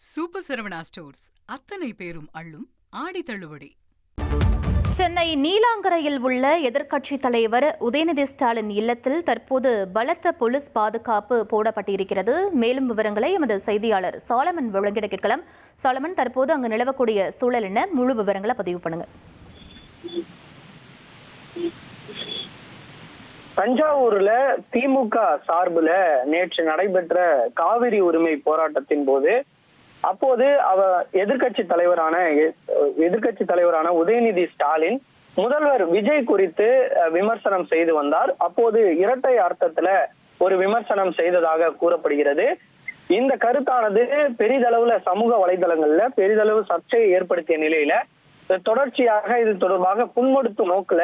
Super Saravana stores அத்தனை பேரும் அள்ளும் ஆடி தள்ளுபடி. சென்னை நீலாங்கரையில் உள்ள எதிர்க்கட்சித் தலைவர் உதயநிதி ஸ்டாலின் இல்லத்தில் தற்போது பலத்த போலீஸ் பாதுகாப்பு போடப்பட்டிருக்கிறது. மேலும் விவரங்களை எமது செய்தியாளர் சாலமன் வழங்கிட கேட்கலாம். சாலமன், தற்போது அங்கு நிலவக்கூடிய சூழல் என்ன? முழு விவரங்களை பதிவு பண்ணுங்க. தஞ்சாவூர்ல திமுக சார்புல நேற்று நடைபெற்ற காவிரி உரிமை போராட்டத்தின் போது அப்போது எதிர்கட்சி தலைவரான உதயநிதி ஸ்டாலின் முதல்வர் விஜய் குறித்து விமர்சனம் செய்து வந்தார். அப்போது இரட்டை அர்த்தத்துல ஒரு விமர்சனம் செய்ததாக கூறப்படுகிறது. இந்த கருத்தானது பெரிதளவுல சமூக வலைதளங்கள்ல பெரிதளவு சர்ச்சையை ஏற்படுத்திய நிலையில தொடர்ச்சியாக இது தொடர்பாக புண்படுத்தும் நோக்குல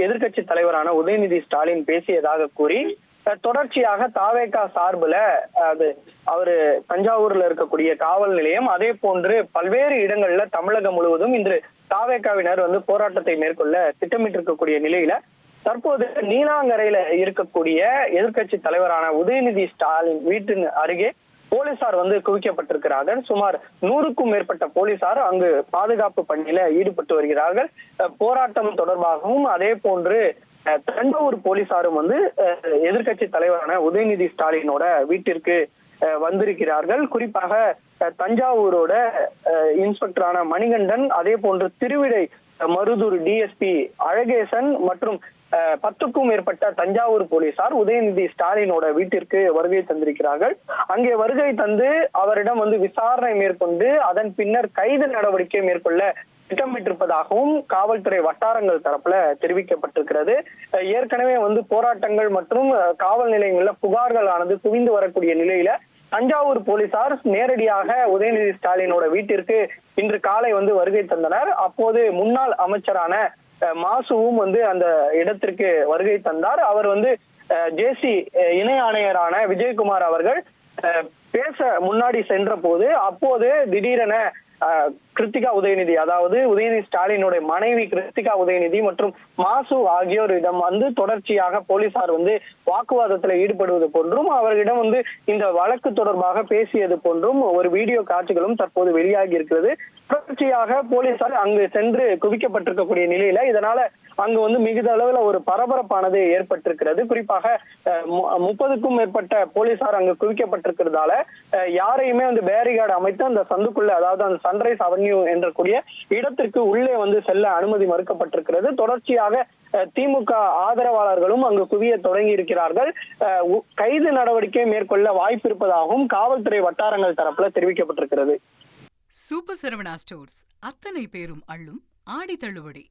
எதிர்கட்சி தலைவரான உதயநிதி ஸ்டாலின் பேசியதாக கூறி தொடர்ச்சியாக தாவேகா சார்புல அவரு தஞ்சாவூர்ல இருக்கக்கூடிய காவல் நிலையம், அதே போன்று பல்வேறு இடங்கள்ல தமிழகம் முழுவதும் இன்று தாவேகாவினர் போராட்டத்தை மேற்கொள்ள திட்டமிட்டிருக்கக்கூடிய நிலையில தற்போது நீலாங்கரையில இருக்கக்கூடிய எதிர்கட்சி தலைவரான உதயநிதி ஸ்டாலின் வீட்டின் அருகே போலீசார் குவிக்கப்பட்டிருக்கிறார்கள். சுமார் 100க்கும் மேற்பட்ட போலீசார் அங்கு பாதுகாப்பு பணியில ஈடுபட்டு வருகிறார்கள். போராட்டம் தொடர்பாகவும் அதே போன்று தஞ்சாவூர் போலீசாரும் எதிர்கட்சி தலைவரான உதயநிதி ஸ்டாலினோட வீட்டிற்கு வந்திருக்கிறார்கள். குறிப்பாக தஞ்சாவூரோட இன்ஸ்பெக்டரான மணிகண்டன், அதே போன்று திருவிடை மருதூர் டிஎஸ்பி அழகேசன் மற்றும் 10க்கும் மேற்பட்ட தஞ்சாவூர் போலீசார் உதயநிதி ஸ்டாலினோட வீட்டிற்கு வருகை தந்திருக்கிறார்கள். அங்கே வருகை தந்து அவரிடம் விசாரணை மேற்கொண்டு அதன் பின்னர் கைது நடவடிக்கை மேற்கொள்ள திட்டமிட்டிருப்பதாகவும் காவல்துறை வட்டாரங்கள் தரப்புல தெரிவிக்கப்பட்டிருக்கிறது. ஏற்கனவே போராட்டங்கள் மற்றும் காவல் நிலையங்கள்ல புகார்களானது குவிந்து வரக்கூடிய நிலையில தஞ்சாவூர் போலீசார் நேரடியாக உதயநிதி ஸ்டாலினோட வீட்டிற்கு இன்று காலை வருகை தந்தனர். அப்போது முன்னாள் அமைச்சரான மாசுவும் அந்த இடத்திற்கு வருகை தந்தார். அவர் ஜேசி இணை ஆணையரான விஜயகுமார் அவர்கள் பேச முன்னாடி சென்ற போது அப்போது திடீரென கிருத்திகா உதயநிதி, அதாவது உதயநிதி ஸ்டாலினுடைய மனைவி கிருத்திகா உதயநிதி மற்றும் மாசு ஆகியோரிடம் தொடர்ச்சியாக போலீசார் வாக்குவாதத்தில் ஈடுபடுவது போன்றும் அவர்களிடம் இந்த வழக்கு தொடர்பாக பேசியது போன்றும் ஒரு வீடியோ காட்சிகளும் தற்போது வெளியாகி இருக்கிறது. தொடர்ச்சியாக போலீசார் அங்கு சென்று குவிக்கப்பட்டிருக்கக்கூடிய நிலையில இதனால அங்கு மிகுந்த அளவுல ஒரு பரபரப்பானது ஏற்பட்டிருக்கிறது. குறிப்பாக 30க்கும் மேற்பட்ட போலீசார் அங்கு குவிக்கப்பட்டிருக்கிறதால யாரையுமே பேரிகார்டு அமைத்து அந்த சந்துக்குள்ள, அதாவது அந்த சன்ரைஸ் அவென்யூ என்ற கூடிய இடத்திற்கு உள்ளே செல்ல அனுமதி மறுக்கப்பட்டிருக்கிறது. தொடர்ச்சியாக திமுக ஆதரவாளர்களும் அங்கு குவிய தொடங்கி இருக்கிறார்கள். கைது நடவடிக்கை மேற்கொள்ள வாய்ப்பு இருப்பதாகவும் காவல்துறை வட்டாரங்கள் தரப்புல தெரிவிக்கப்பட்டிருக்கிறது. சூப்பர் சரவணா ஸ்டோர்ஸ் அத்தனை பேரும் அள்ளும் ஆடி தள்ளுபடி.